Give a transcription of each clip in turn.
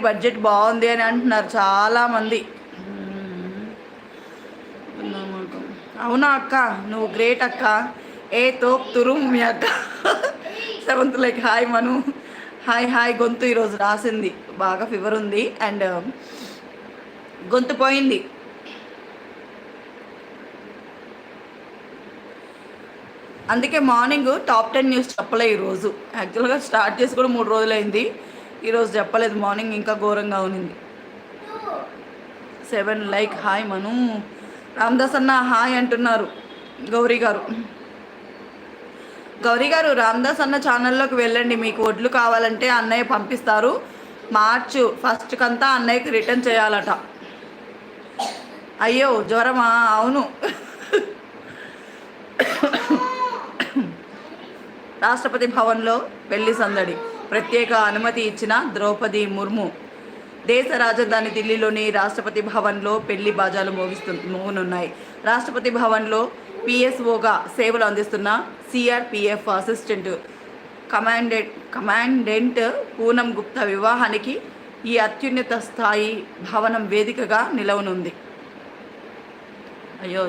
Budget బాగుంది అని అంటున్నారు చాలామంది. అవునా అక్క, నువ్వు గ్రేట్ అక్క. ఏ తోప్ తురు మీ అక్క. Seventh like hi Manu. Hi hi. గొంతు ఈరోజు రాసింది, బాగా ఫీవర్ ఉంది అండ్ గొంతు పోయింది. అందుకే మార్నింగ్ టాప్ 10 న్యూస్ చెప్పలే ఈరోజు. యాక్చువల్గా స్టార్ట్ చేసి కూడా 3 రోజులైంది. ఈరోజు చెప్పలేదు, మార్నింగ్ ఇంకా ఘోరంగా ఉంది. 7 లైక్ హాయ్ మను. రామ్దాస్ అన్న హాయ్ అంటున్నారు. గౌరీ గారు, గౌరీ గారు రామ్దాస్ అన్న ఛానల్లోకి వెళ్ళండి. మీకు వడ్లు కావాలంటే అన్నయ్య పంపిస్తారు. మార్చ్ 1 కంతా అన్నయ్యకి రిటర్న్ చేయాలట. అయ్యో జ్వరమా? అవును. రాష్ట్రపతి భవన్లో పెళ్లి సందడి. ప్రత్యేక అనుమతి ఇచ్చిన ద్రౌపది ముర్ము. దేశ రాజధాని ఢిల్లీలోని రాష్ట్రపతి భవన్లో పెళ్లి బాజాలు మోగనున్నాయి. రాష్ట్రపతి భవన్లో పిఎస్ఓగా సేవలు అందిస్తున్న CRPF assistant commandant Poonam Gupta వివాహానికి ఈ అత్యున్నత స్థాయి భవనం వేదికగా నిలవనుంది. అయ్యో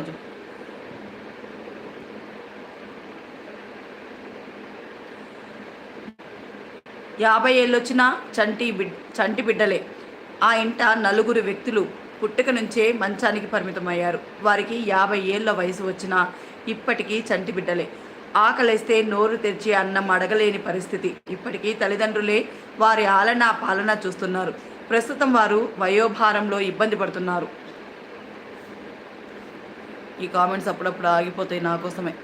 50 ఏళ్ళొచ్చినా చంటి బిడ్డలే. ఆ ఇంట నలుగురు వ్యక్తులు పుట్టుక నుంచే మంచానికి పరిమితమయ్యారు. వారికి 50 ఏళ్ళ వయసు వచ్చినా ఇప్పటికీ చంటి బిడ్డలే. ఆకలేస్తే నోరు తెరిచి అన్నం అడగలేని పరిస్థితి. ఇప్పటికీ తల్లిదండ్రులే వారి ఆలనా పాలన చూస్తున్నారు. ప్రస్తుతం వారు వయోభారంలో ఇబ్బంది పడుతున్నారు. ఈ కామెంట్స్ అప్పుడప్పుడు ఆగిపోతాయి నా కోసమే.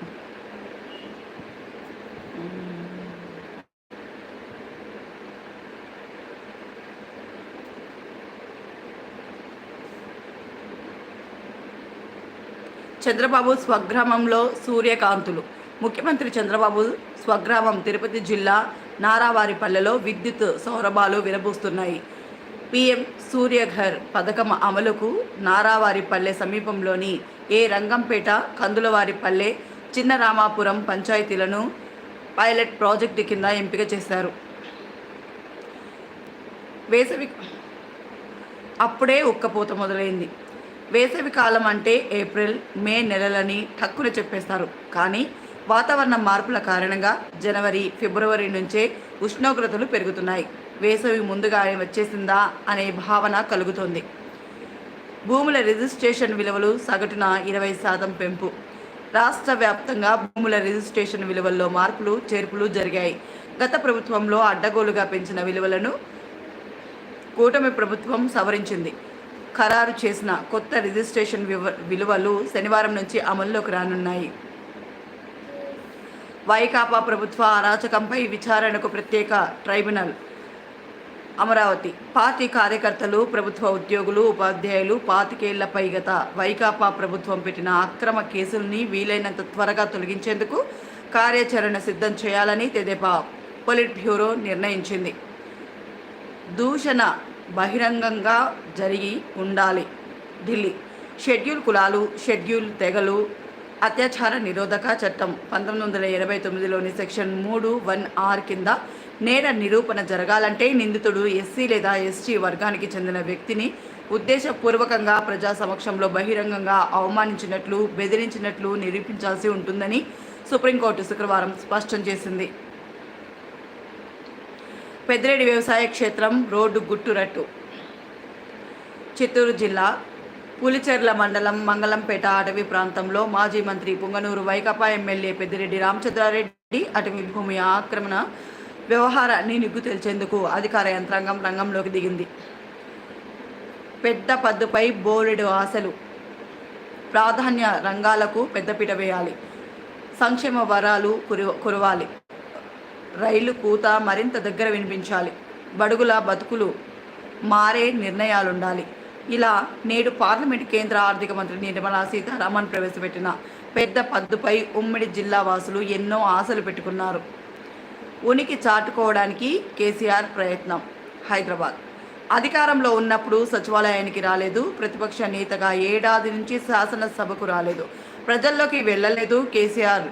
చంద్రబాబు స్వగ్రామంలో సూర్యకాంతులు. ముఖ్యమంత్రి చంద్రబాబు స్వగ్రామం తిరుపతి జిల్లా నారావారిపల్లెలో విద్యుత్ సౌరభాలు విరబూస్తున్నాయి. పీఎం సూర్యఘర్ పథకం అమలుకు నారావారిపల్లె సమీపంలోని రంగంపేట, కందులవారిపల్లె, చిన్న రామాపురం పంచాయతీలను పైలట్ ప్రాజెక్టు కింద ఎంపిక చేశారు. వేసవి అప్పుడే ఉక్కపోత మొదలైంది. వేసవి కాలం అంటే ఏప్రిల్, మే నెలలని టక్కున చెప్పేస్తారు. కానీ వాతావరణ మార్పుల కారణంగా జనవరి, ఫిబ్రవరి నుంచే ఉష్ణోగ్రతలు పెరుగుతున్నాయి. వేసవి ముందుగా వచ్చేసిందా అనే భావన కలుగుతోంది. భూముల రిజిస్ట్రేషన్ విలువలు సగటున 20% పెంపు. రాష్ట్ర వ్యాప్తంగా భూముల రిజిస్ట్రేషన్ విలువల్లో మార్పులు చేర్పులు జరిగాయి. గత ప్రభుత్వంలో అడ్డగోలుగా పెంచిన విలువలను కూటమి ప్రభుత్వం సవరించింది. ఖరారు చేసిన కొత్త రిజిస్ట్రేషన్ విలువలు శనివారం నుంచి అమల్లోకి రానున్నాయి. వైకాపా ప్రభుత్వ అరాచకంపై విచారణకు ప్రత్యేక ట్రైబ్యునల్. అమరావతి. పార్టీ కార్యకర్తలు, ప్రభుత్వ ఉద్యోగులు, ఉపాధ్యాయులు 25 ఏళ్లపై గత వైకాపా ప్రభుత్వం పెట్టిన అక్రమ కేసుల్ని వీలైనంత త్వరగా తొలగించేందుకు కార్యాచరణ సిద్ధం చేయాలని తెదేపా పొలిట్ బ్యూరో నిర్ణయించింది. దూషణ బహిరంగంగా జరిగి ఉండాలి. ఢిల్లీ. షెడ్యూల్ కులాలు, షెడ్యూల్ తెగలు అత్యాచార నిరోధక చట్టం 1989లోని సెక్షన్ 3(1)(r) కింద నేర నిరూపణ జరగాలంటే నిందితుడు ఎస్సీ లేదా ఎస్టీ వర్గానికి చెందిన వ్యక్తిని ఉద్దేశపూర్వకంగా ప్రజా సమక్షంలో బహిరంగంగా అవమానించినట్లు, బెదిరించినట్లు నిరూపించాల్సి ఉంటుందని సుప్రీంకోర్టు శుక్రవారం స్పష్టం చేసింది. పెద్దిరెడ్డి వ్యవసాయ క్షేత్రం రోడ్డు గుట్టురట్టు. చిత్తూరు జిల్లా పులిచెర్ల మండలం మంగళంపేట అటవీ ప్రాంతంలో మాజీ మంత్రి పుంగనూరు వైకాపా ఎమ్మెల్యే పెద్దిరెడ్డి రామచంద్రారెడ్డి అటవీ భూమి ఆక్రమణ వ్యవహారాన్ని నిగ్గు తేల్చేందుకు అధికార యంత్రాంగం రంగంలోకి దిగింది. పెద్ద పద్దుపై బోలెడు ఆశలు. ప్రాధాన్య రంగాలకు పెద్దపీట వేయాలి. సంక్షేమ వరాలు కురవాలి. రైలు కూత మరింత దగ్గర వినిపించాలి. బడుగుల బతుకులు మారే నిర్ణయాలుండాలి. ఇలా నేడు పార్లమెంట్ కేంద్ర ఆర్థిక మంత్రి నిర్మలా సీతారామన్ ప్రవేశపెట్టిన పెద్ద పద్దుపై ఉమ్మడి జిల్లా వాసులు ఎన్నో ఆశలు పెట్టుకున్నారు. ఉనికి చాటుకోవడానికి కేసీఆర్ ప్రయత్నం. హైదరాబాద్. అధికారంలో ఉన్నప్పుడు సచివాలయానికి రాలేదు. ప్రతిపక్ష నేతగా ఏడాది నుంచి శాసనసభకు రాలేదు. ప్రజల్లోకి వెళ్ళలేదు. కేసీఆర్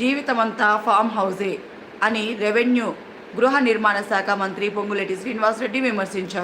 జీవితమంతా ఫామ్ హౌసే అని రెవెన్యూ గృహ నిర్మాణ శాఖ మంత్రి పొంగులేటి శ్రీనివాసరెడ్డి విమర్శించారు.